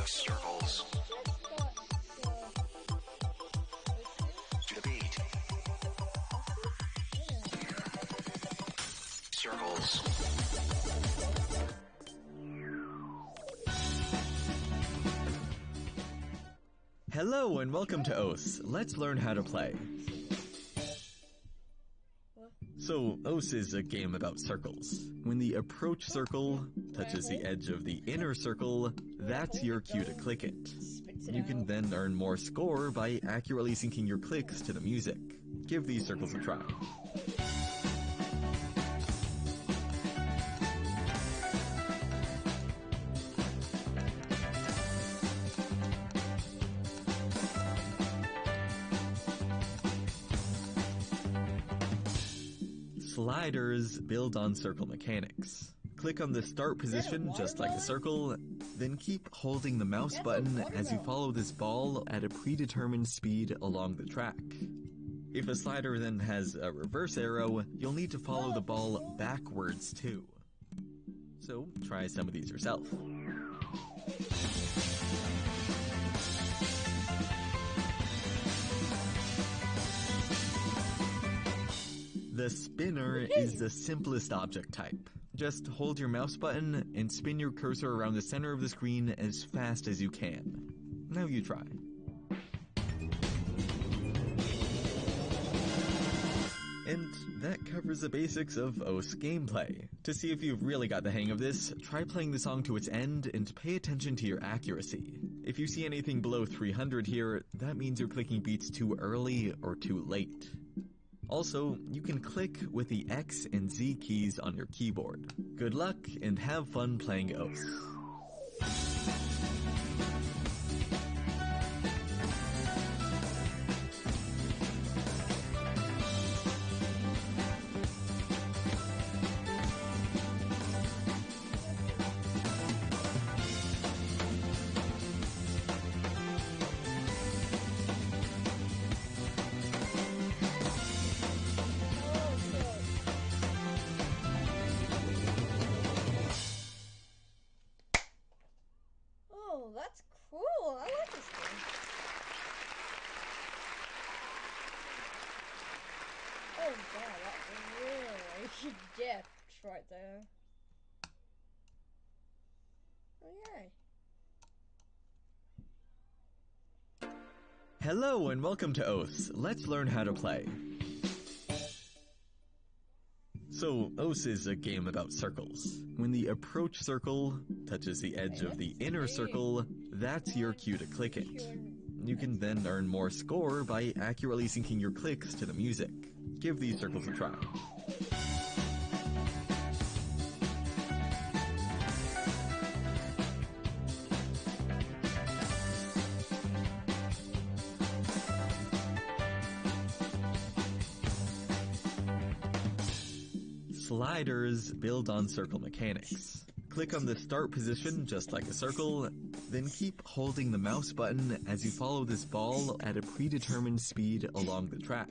Circles. To the beat. Circles. Hello and welcome to Oaths. Let's learn how to play. So, Oaths is a game about circles. When the approach circle touches the edge of the inner circle, that's your cue to click it. You can then earn more score by accurately syncing your clicks to the music. Give these circles a try. Sliders build on circle mechanics. Click on the start position just like a circle, then keep holding the mouse button as you follow this ball at a predetermined speed along the track. If a slider then has a reverse arrow, you'll need to follow the ball backwards too. So try some of these yourself. The spinner is the simplest object type. Just hold your mouse button and spin your cursor around the center of the screen as fast as you can. Now you try. And that covers the basics of Oaths gameplay. To see if you've really got the hang of this, try playing the song to its end and pay attention to your accuracy. If you see anything below 300 here, that means you're clicking beats too early or too late. Also, you can click with the X and Z keys on your keyboard. Good luck and have fun playing Oaths. Oh, that's cool. I like this game. Oh god, that's really depth right there. Oh yay. Hello and welcome to Oaths. Let's learn how to play. So, Oaths is a game about circles. When the approach circle touches the edge of the inner circle, that's your cue to click it. You can then earn more score by accurately syncing your clicks to the music. Give these circles a try. Sliders build on circle mechanics. Click on the start position just like a circle, then keep holding the mouse button as you follow this ball at a predetermined speed along the track.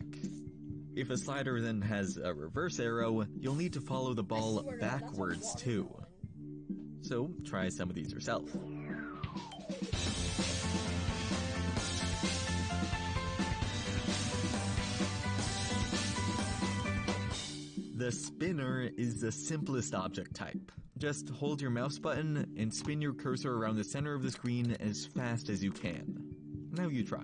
If a slider then has a reverse arrow, you'll need to follow the ball backwards too. So try some of these yourself. The spinner is the simplest object type. Just hold your mouse button and spin your cursor around the center of the screen as fast as you can. Now you try.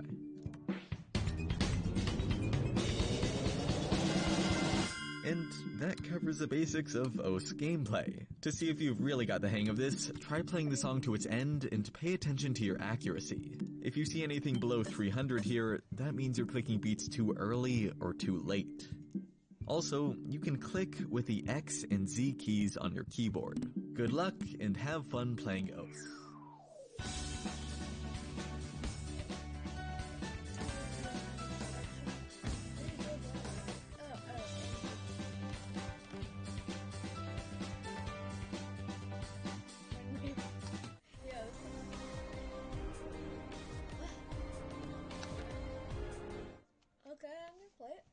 And that covers the basics of Oaths gameplay. To see if you've really got the hang of this, try playing the song to its end and pay attention to your accuracy. If you see anything below 300 here, that means you're clicking beats too early or too late. Also, you can click with the X and Z keys on your keyboard. Good luck and have fun playing Oaths. Okay, I'm gonna play it.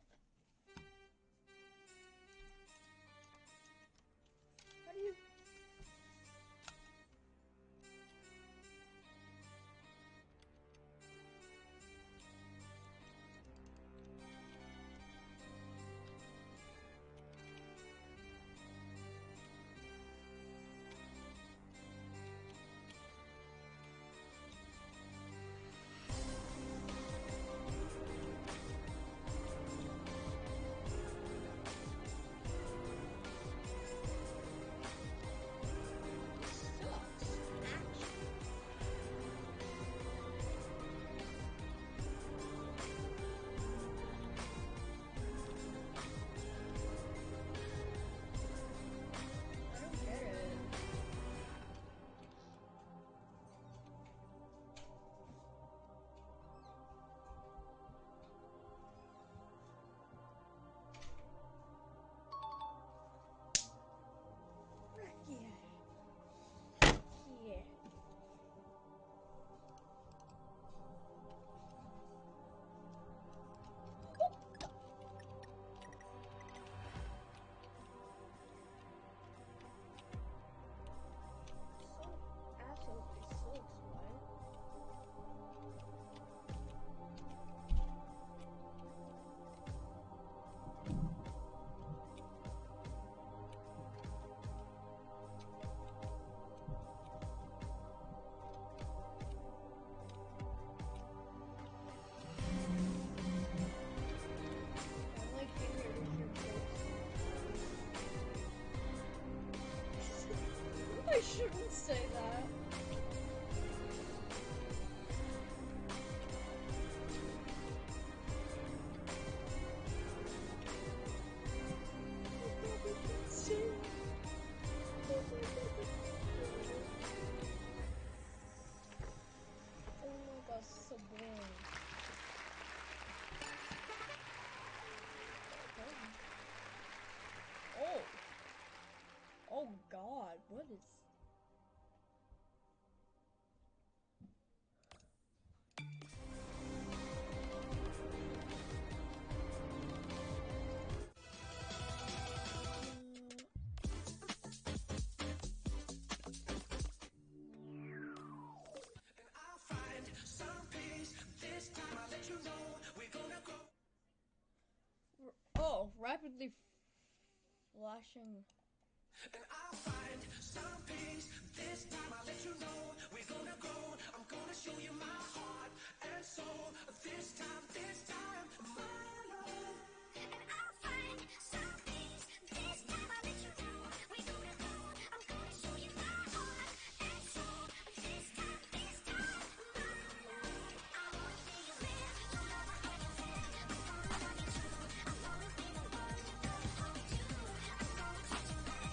How do you... boy. Oh. Oh God, what is... Oh, rapidly flashing. And I'll find some peace. This time I'll let you know we're gonna go. I'm gonna show you my heart and soul. This time, my love. And I'll find some peace. This time I'll let you know we're gonna go. I'm gonna show you my heart and soul. This time, my love. I wanna see you live. Your love I can feel. I'm gonna love you too. I wanna be the one that holds you. I'm gonna treat you right.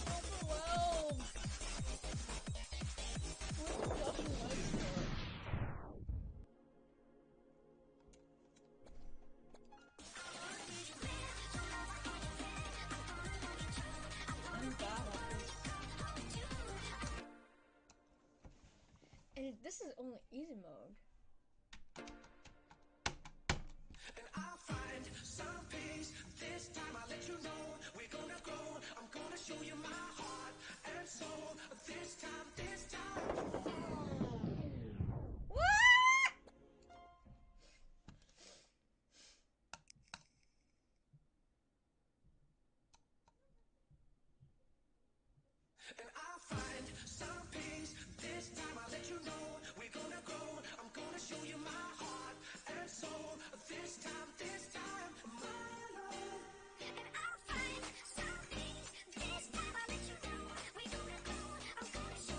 Overwhelmed. Where's the flashing lights for? I'm bad at this. And this is only easy mode. And I'll find some peace. This time I'll let you know we're gonna go. I'm gonna show you my heart and soul. This time. What? And I'll find some peace. This time I'll let you know we're gonna go. I'm gonna show you my heart and soul. This time, my love. And I'll find some peace. This time I'll let you know we're gonna go. I'm gonna show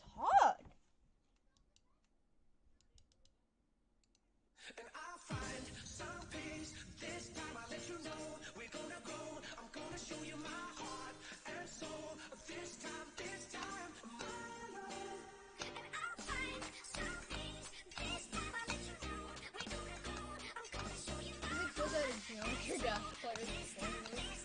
It's hard. And I'll find some peace. This time I'll let you know we're gonna go. I'm gonna show you my heart and soul. This time, my love. And I'll find some peace. This time I'll let you know we're gonna go. I'm gonna show you my You could put that in piano your Daft Players performance.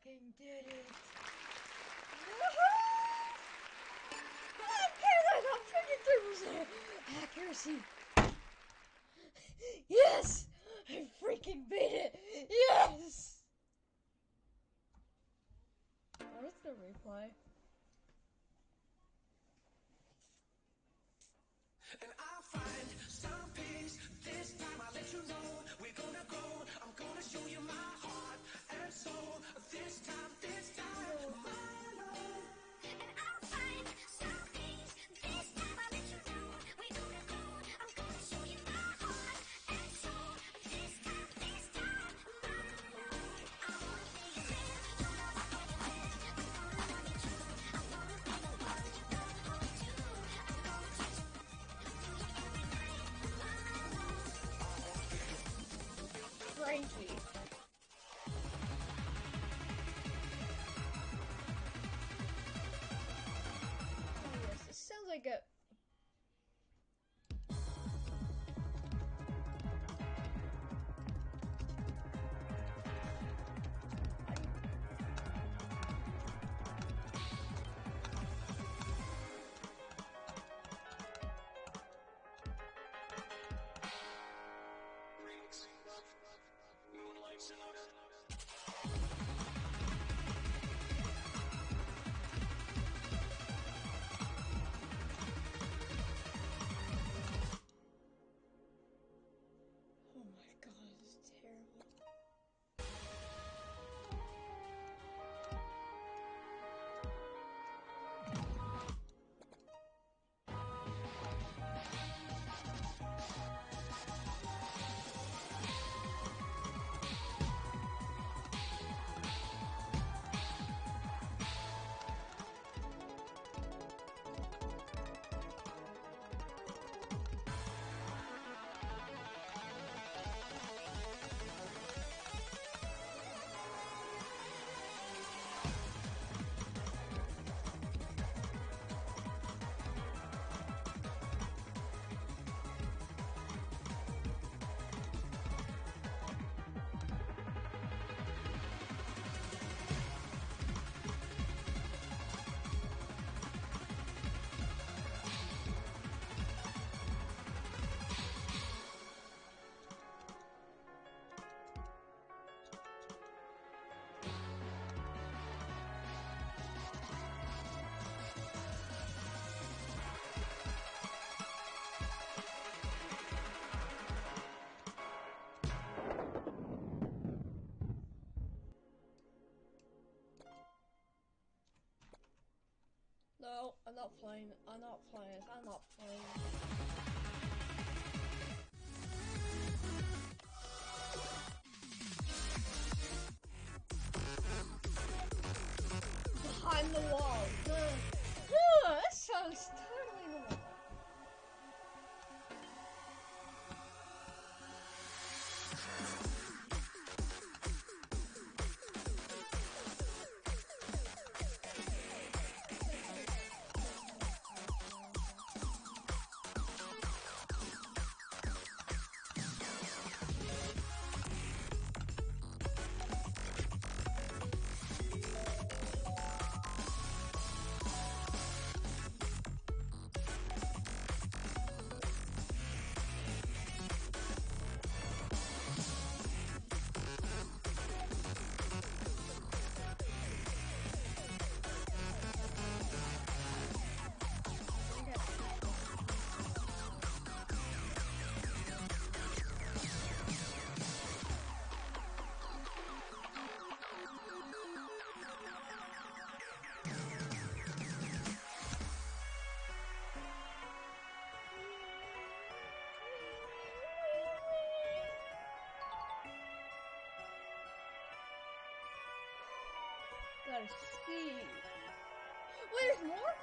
fucking did it. I got 53% accuracy. Yes! I freaking beat it! Yes! What is the replay? And I'll find some peace. This time I'll let you know we're gonna go. I'm gonna show you my heart and soul. This time, my love. And I'll find some peace. This time I'll let you know we're gonna go. I'm gonna show you my heart and soul. This time, my love. I wanna be your man. Frankie. I'm not playing. I'm not playing. I'm not playing. Behind the wall. That sounds totally normal. Gotta see. Wait, there's more?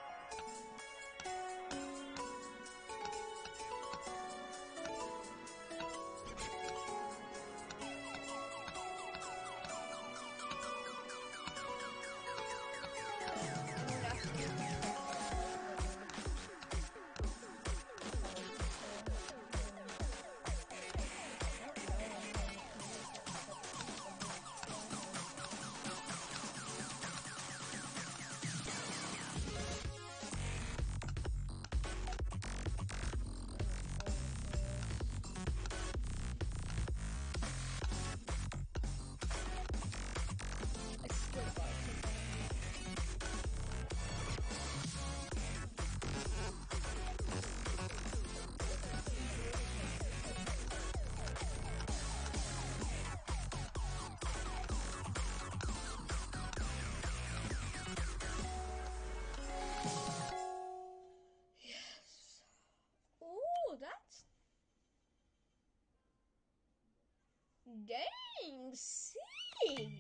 Yes. Ooh, that's... Dang, see.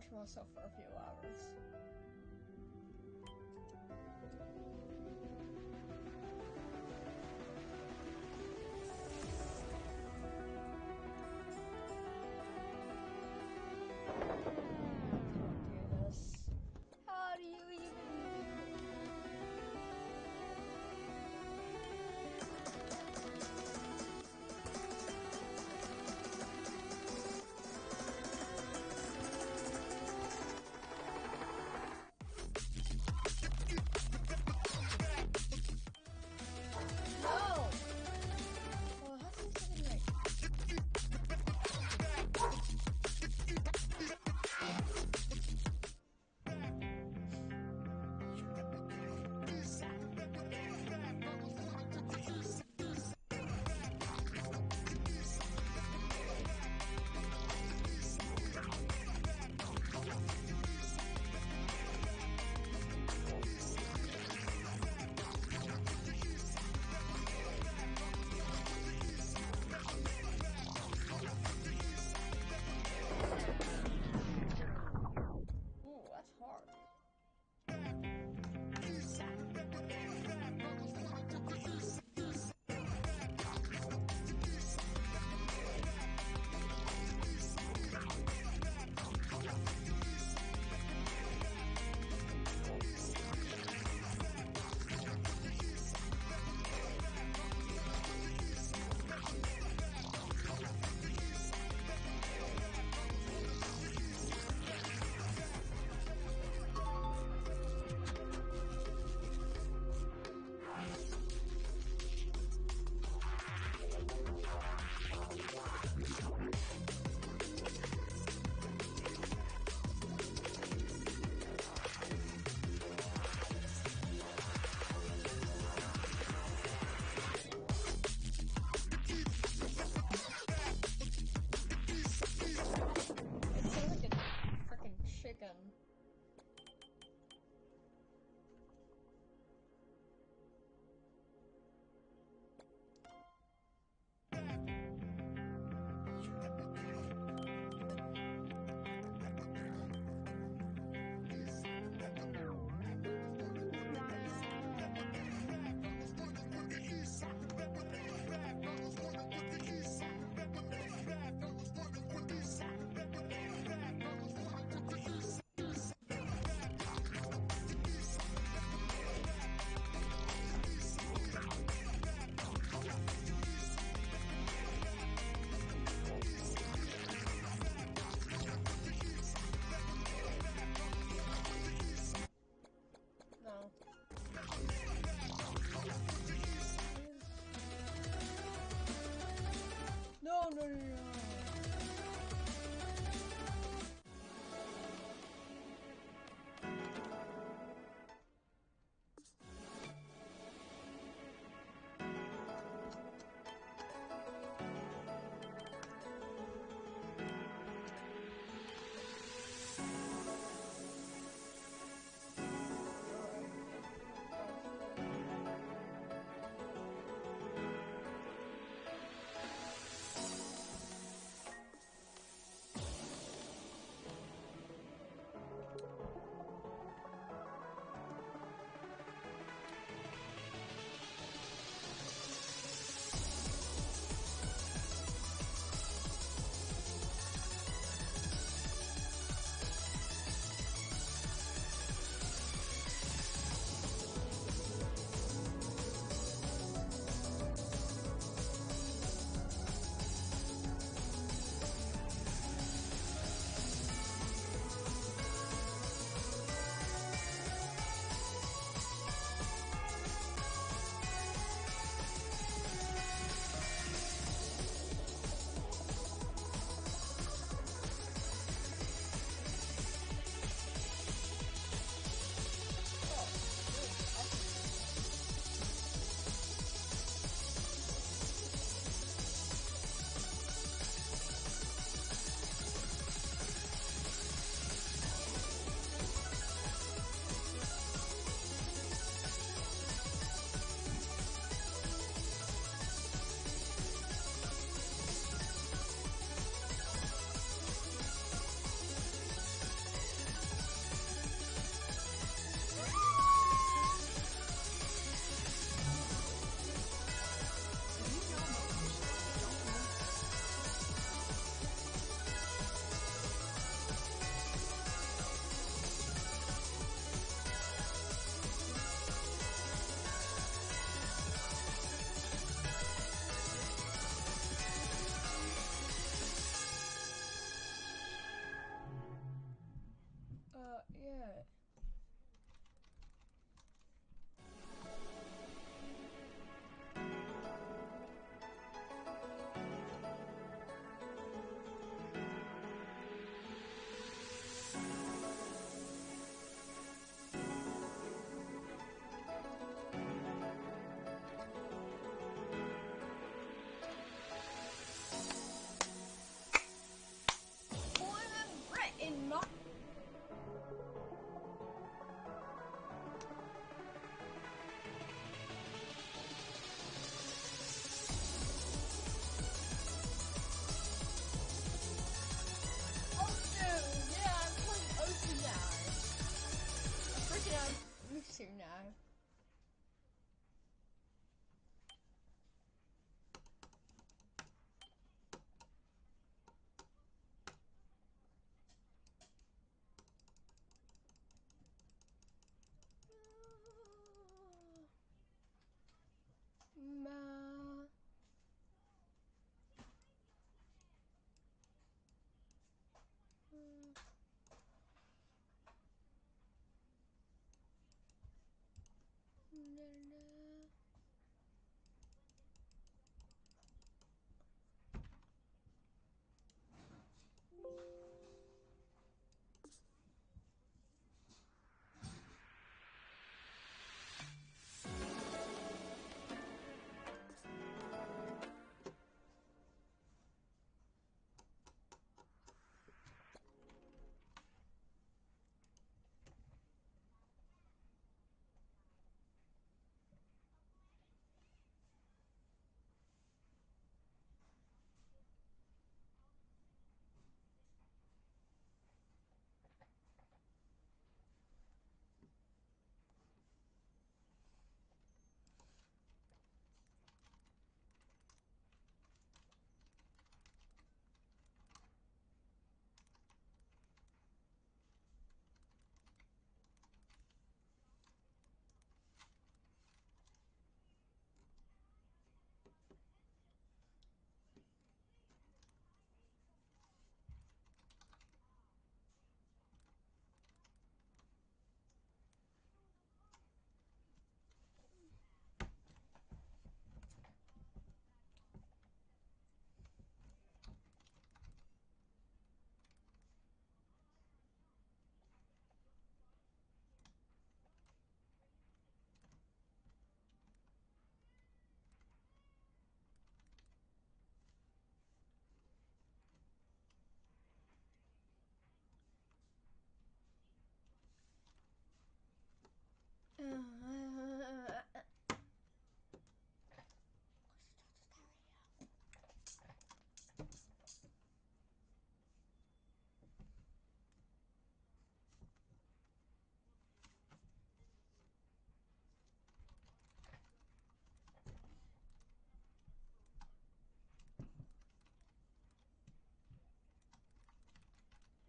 torture myself for a few hours. Can't do this. How do you even do this? to now. Ma.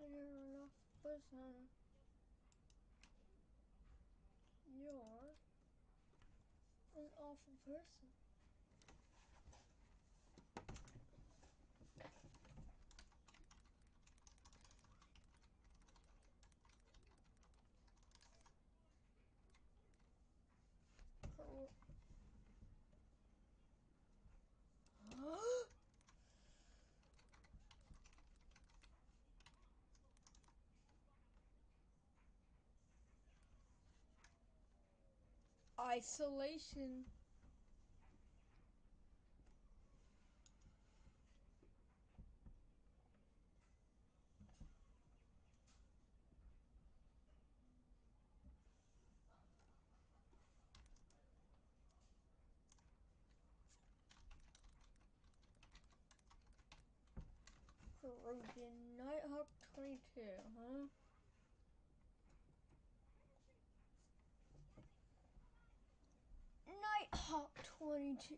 You're enough person. You're an awful person. Isolation. Corrosion. Nighthawk 22, huh? Nighthawk 22.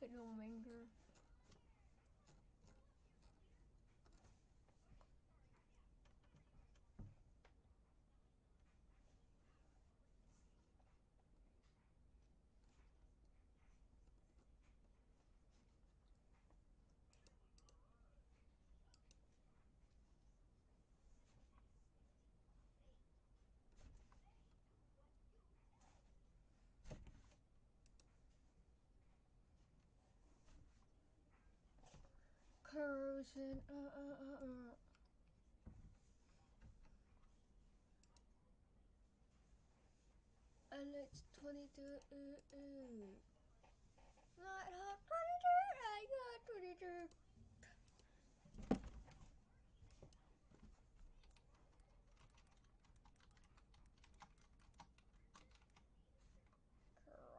Fiddlemaker. corrosion. And it's 22. Not hot 22. I got 22.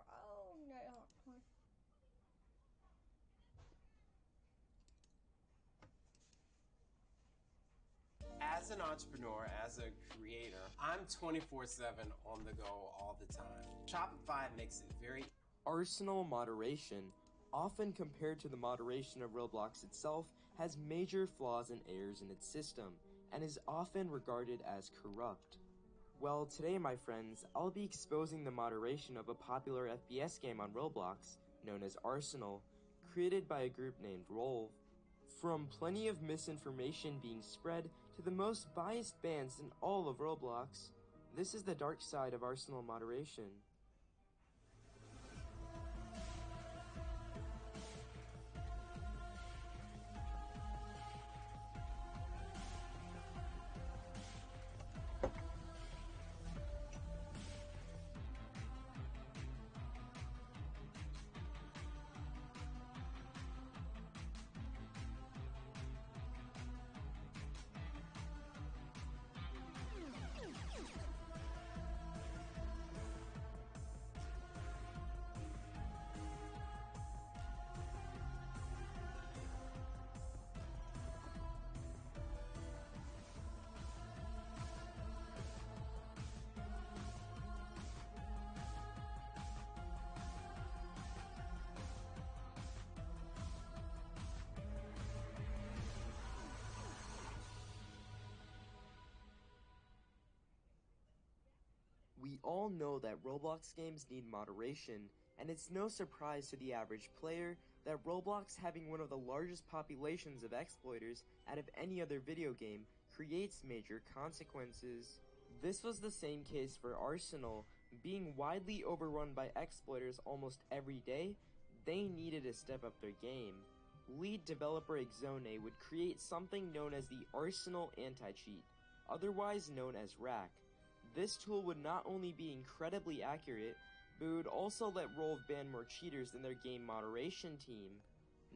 Corona. As an entrepreneur, as a creator, I'm 24/7 on the go all the time. Shopify makes it very Arsenal moderation, often compared to the moderation of Roblox itself, has major flaws and errors in its system, and is often regarded as corrupt. Well, today, my friends, I'll be exposing the moderation of a popular FPS game on Roblox, known as Arsenal, created by a group named Rolv. From plenty of misinformation being spread to the most biased bans in all of Roblox, this is the dark side of Arsenal moderation. We all know that Roblox games need moderation, and it's no surprise to the average player that Roblox, having one of the largest populations of exploiters out of any other video game, creates major consequences. This was the same case for Arsenal. Being widely overrun by exploiters almost every day, they needed to step up their game. Lead developer Exone would create something known as the Arsenal Anti-Cheat, otherwise known as RAC. This tool would not only be incredibly accurate, but would also let Rolv ban more cheaters than their game moderation team.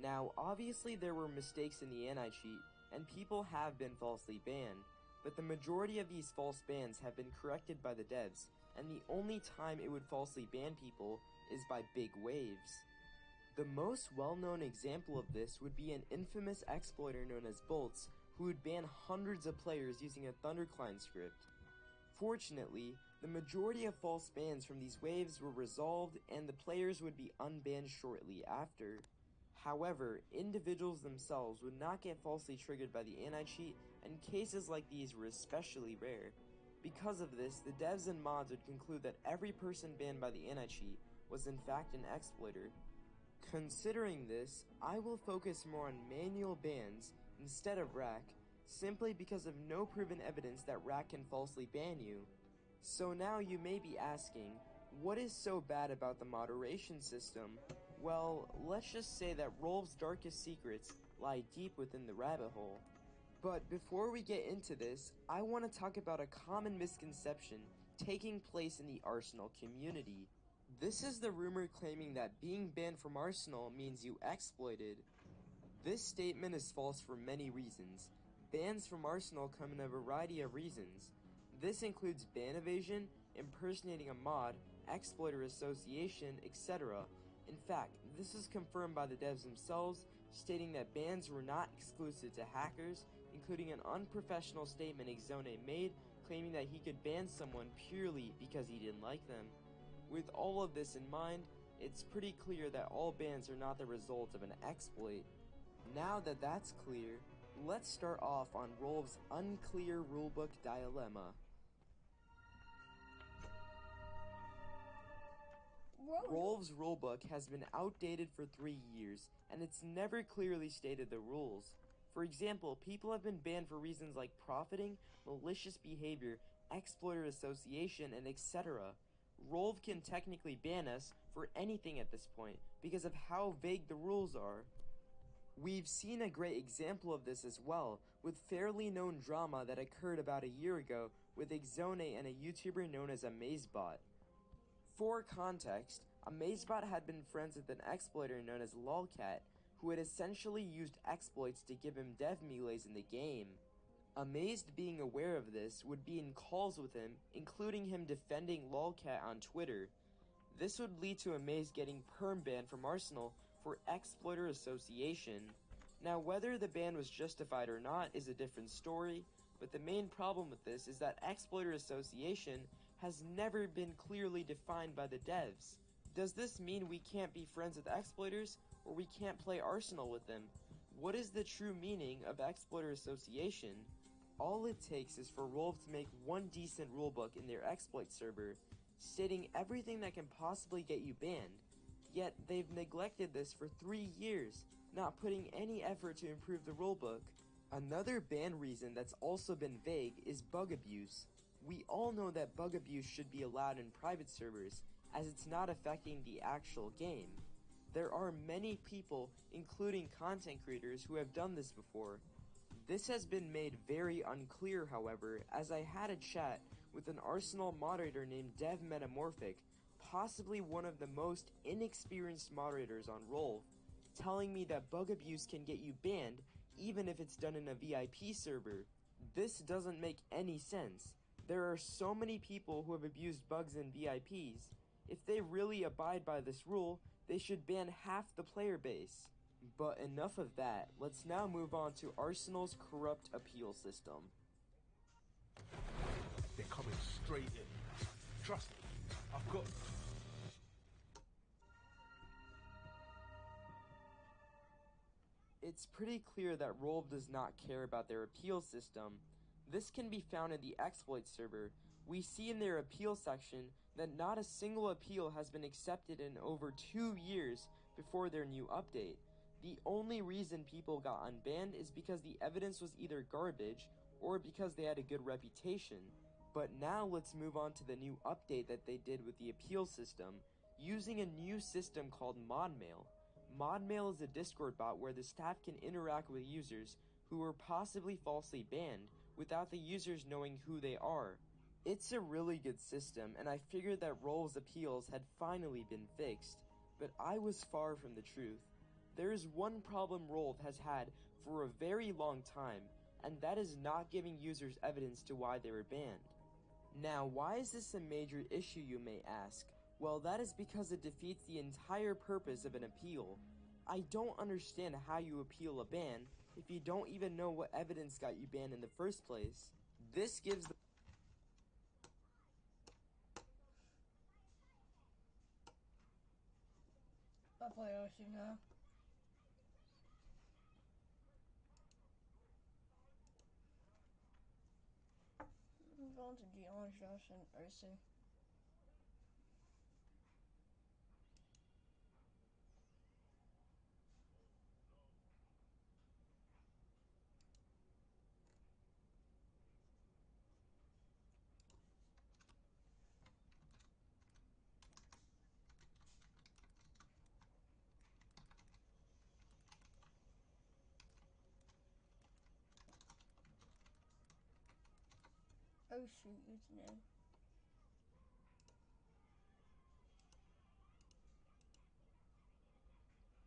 Now, obviously there were mistakes in the anti-cheat, and people have been falsely banned, but the majority of these false bans have been corrected by the devs, and the only time it would falsely ban people is by big waves. The most well-known example of this would be an infamous exploiter known as Boltz, who would ban hundreds of players using a ThunderCline script. Fortunately, the majority of false bans from these waves were resolved and the players would be unbanned shortly after. However, individuals themselves would not get falsely triggered by the anti-cheat, and cases like these were especially rare. Because of this, the devs and mods would conclude that every person banned by the anti-cheat was in fact an exploiter. Considering this, I will focus more on manual bans instead of RAC, simply because of no proven evidence that RAC can falsely ban you. So now you may be asking, what is so bad about the moderation system? Well, let's just say that Rolv's darkest secrets lie deep within the rabbit hole. But before we get into this, I want to talk about a common misconception taking place in the Arsenal community. This is the rumor claiming that being banned from Arsenal means you exploited. This statement is false for many reasons. Bans from Arsenal come in a variety of reasons. This includes ban evasion, impersonating a mod, exploiter association, etc. In fact, this is confirmed by the devs themselves, stating that bans were not exclusive to hackers, including an unprofessional statement Exone made claiming that he could ban someone purely because he didn't like them. With all of this in mind, it's pretty clear that all bans are not the result of an exploit. Now that that's clear, let's start off on Rolv's unclear rulebook dilemma. Rolv's rulebook has been outdated for 3 years, and it's never clearly stated the rules. For example, people have been banned for reasons like profiting, malicious behavior, exploiter association, and etc. Rolv can technically ban us for anything at this point because of how vague the rules are. We've seen a great example of this as well, with fairly known drama that occurred about a year ago with Exone and a YouTuber known as Amazebot. For context, Amazebot had been friends with an exploiter known as Lolcat, who had essentially used exploits to give him dev melees in the game. Amazed being aware of this would be in calls with him, including him defending Lolcat on Twitter. This would lead to Amaze getting perm banned from Arsenal for exploiter association. Now, whether the ban was justified or not is a different story, but the main problem with this is that exploiter association has never been clearly defined by the devs. Does this mean we can't be friends with exploiters, or we can't play Arsenal with them? What is the true meaning of exploiter association? All it takes is for Rolve to make one decent rulebook in their exploit server, stating everything that can possibly get you banned. Yet they've neglected this for 3 years, not putting any effort to improve the rulebook. Another ban reason that's also been vague is bug abuse. We all know that bug abuse should be allowed in private servers, as it's not affecting the actual game. There are many people, including content creators, who have done this before. This has been made very unclear, however, as I had a chat with an Arsenal moderator named Dev Metamorphic, possibly one of the most inexperienced moderators on Rolve, telling me that bug abuse can get you banned even if it's done in a VIP server. This doesn't make any sense. There are so many people who have abused bugs in VIPs. If they really abide by this rule, they should ban half the player base. But enough of that, let's now move on to Arsenal's corrupt appeal system. They're coming straight in. Trust me, I've got... It's pretty clear that Rolve does not care about their appeal system. This can be found in the exploit server. We see in their appeal section that not a single appeal has been accepted in over 2 years before their new update. The only reason people got unbanned is because the evidence was either garbage or because they had a good reputation. But now let's move on to the new update that they did with the appeal system, using a new system called ModMail. ModMail is a Discord bot where the staff can interact with users who were possibly falsely banned without the users knowing who they are. It's a really good system, and I figured that Rolve's appeals had finally been fixed, but I was far from the truth. There is one problem Rolve has had for a very long time, and that is not giving users evidence to why they were banned. Now, why is this a major issue, you may ask? Well, that is because it defeats the entire purpose of an appeal. I don't understand how you appeal a ban if you don't even know what evidence got you banned in the first place. This gives the I play Ocean now. I'm going to the Orange Ocean Ocean. Oh shoot, username.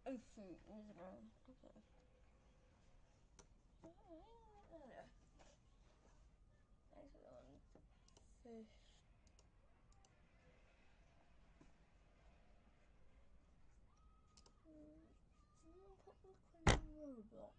Oh shoot, username. Okay. Excellent. Fish. Public Roblox.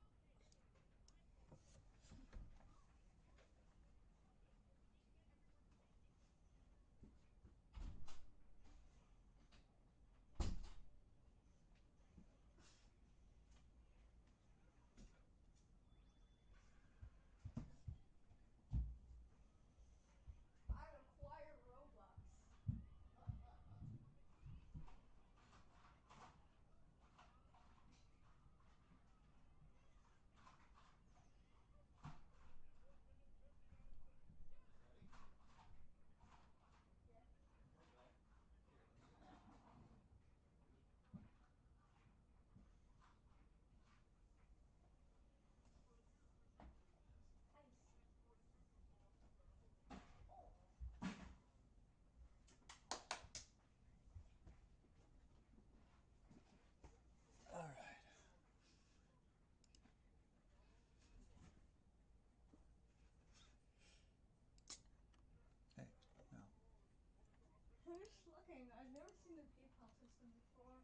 I've never seen the PayPal system before.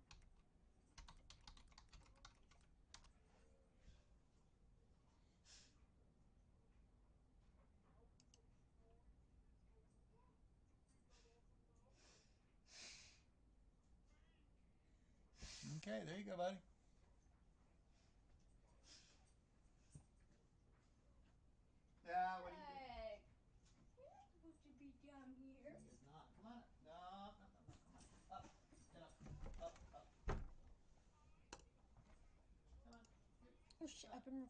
Okay, there you go, buddy. Yeah, what do you do? Hey, you're not supposed to be down here. It's not. Come on up. No, come on. Up. Get up. Up. Oh shit, I've been